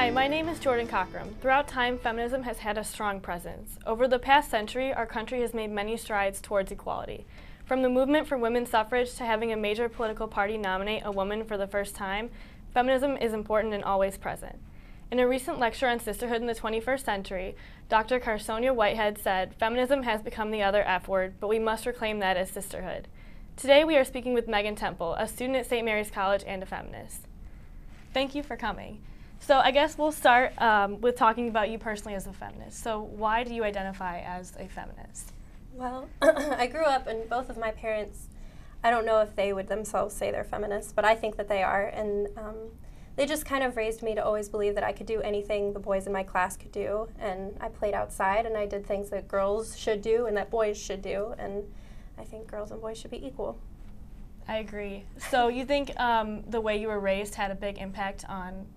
Hi, my name is Jordan Cockrum. Throughout time, feminism has had a strong presence. Over the past century, our country has made many strides towards equality. From the movement for women's suffrage to having a major political party nominate a woman for the first time, feminism is important and always present. In a recent lecture on sisterhood in the 21st century, Dr. Carsonia Whitehead said, "Feminism has become the other F word, but we must reclaim that as sisterhood." Today we are speaking with Megan Temple, a student at St. Mary's College and a feminist. Thank you for coming. So I guess we'll start with talking about you personally as a feminist. So why do you identify as a feminist? Well, I grew up and both of my parents, I don't know if they would themselves say they're feminists, but I think that they are. And they just kind of raised me to always believe that I could do anything the boys in my class could do. And I played outside and I did things that girls should do and that boys should do. And I think girls and boys should be equal. I agree. So you think the way you were raised had a big impact on?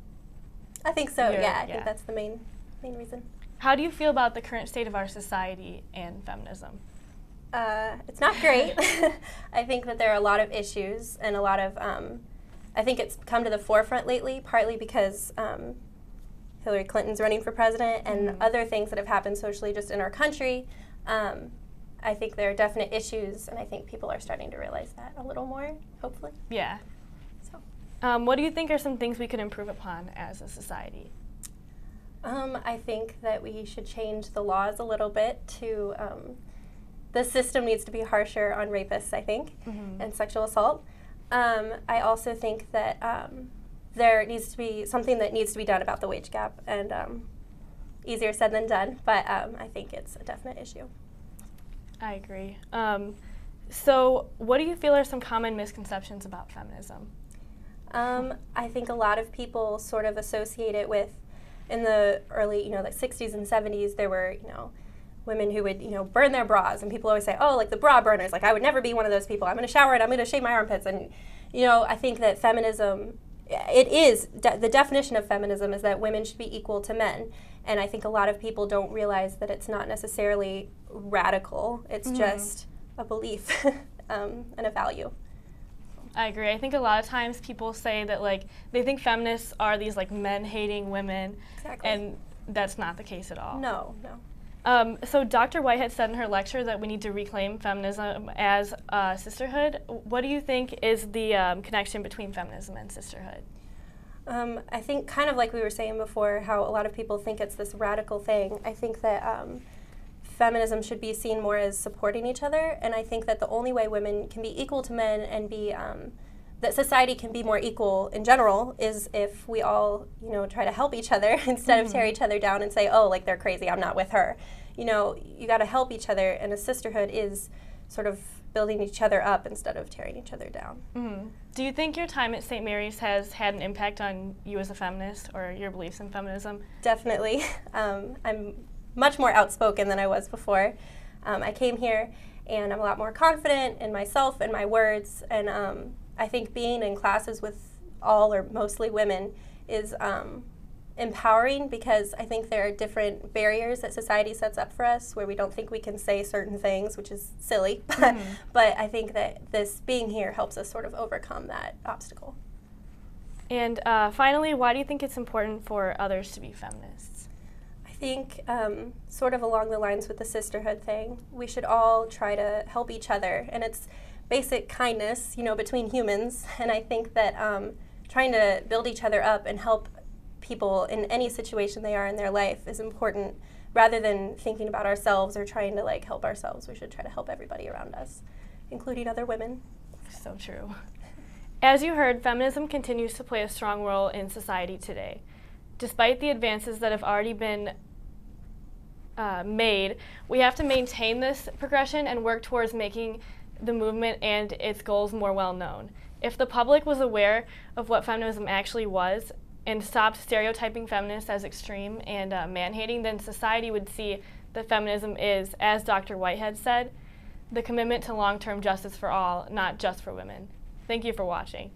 I think so, yeah. I think that's the main reason. How do you feel about the current state of our society and feminism? It's not great. I think that there are a lot of issues and a lot of, I think it's come to the forefront lately, partly because Hillary Clinton's running for president and other things that have happened socially just in our country. I think there are definite issues, and I think people are starting to realize that a little more, hopefully. Yeah. So. What do you think are some things we could improve upon as a society? I think that we should change the laws a little bit to, the system needs to be harsher on rapists, I think, and sexual assault. I also think that there needs to be something that needs to be done about the wage gap, and easier said than done, but I think it's a definite issue. I agree. So what do you feel are some common misconceptions about feminism? I think a lot of people sort of associate it with, in the early, like 60s and 70s, there were, women who would, burn their bras, and people always say, oh, like the bra burners, like I would never be one of those people. I'm going to shower and I'm going to shave my armpits. And, I think that feminism, the definition of feminism is that women should be equal to men. And I think a lot of people don't realize that it's not necessarily radical. It's just a belief and a value. I agree. I think a lot of times people say that they think feminists are these men-hating women, and that's not the case at all. No. So Dr. Whitehead said in her lecture that we need to reclaim feminism as sisterhood. What do you think is the connection between feminism and sisterhood? I think kind of like we were saying before, how a lot of people think it's this radical thing. I think that feminism should be seen more as supporting each other, and I think that the only way women can be equal to men and that society can be more equal in general is if we all, try to help each other instead of tear each other down and say, oh, they're crazy, I'm not with her. You got to help each other, and a sisterhood is sort of building each other up instead of tearing each other down. Do you think your time at St. Mary's has had an impact on you as a feminist or your beliefs in feminism? Definitely. I'm much more outspoken than I was before. I came here and I'm a lot more confident in myself and my words, and I think being in classes with all or mostly women is empowering, because I think there are different barriers that society sets up for us where we don't think we can say certain things, which is silly, but I think that this being here helps us sort of overcome that obstacle. And finally, why do you think it's important for others to be feminists? I think sort of along the lines with the sisterhood thing, we should all try to help each other, and it's basic kindness, between humans, and I think that trying to build each other up and help people in any situation they are in their life is important. Rather than thinking about ourselves or trying to help ourselves, we should try to help everybody around us, including other women. So true. As you heard, feminism continues to play a strong role in society today. Despite the advances that have already been made, we have to maintain this progression and work towards making the movement and its goals more well known. If the public was aware of what feminism actually was and stopped stereotyping feminists as extreme and man-hating, then society would see that feminism is, as Dr. Whitehead said, the commitment to long-term justice for all, not just for women. Thank you for watching.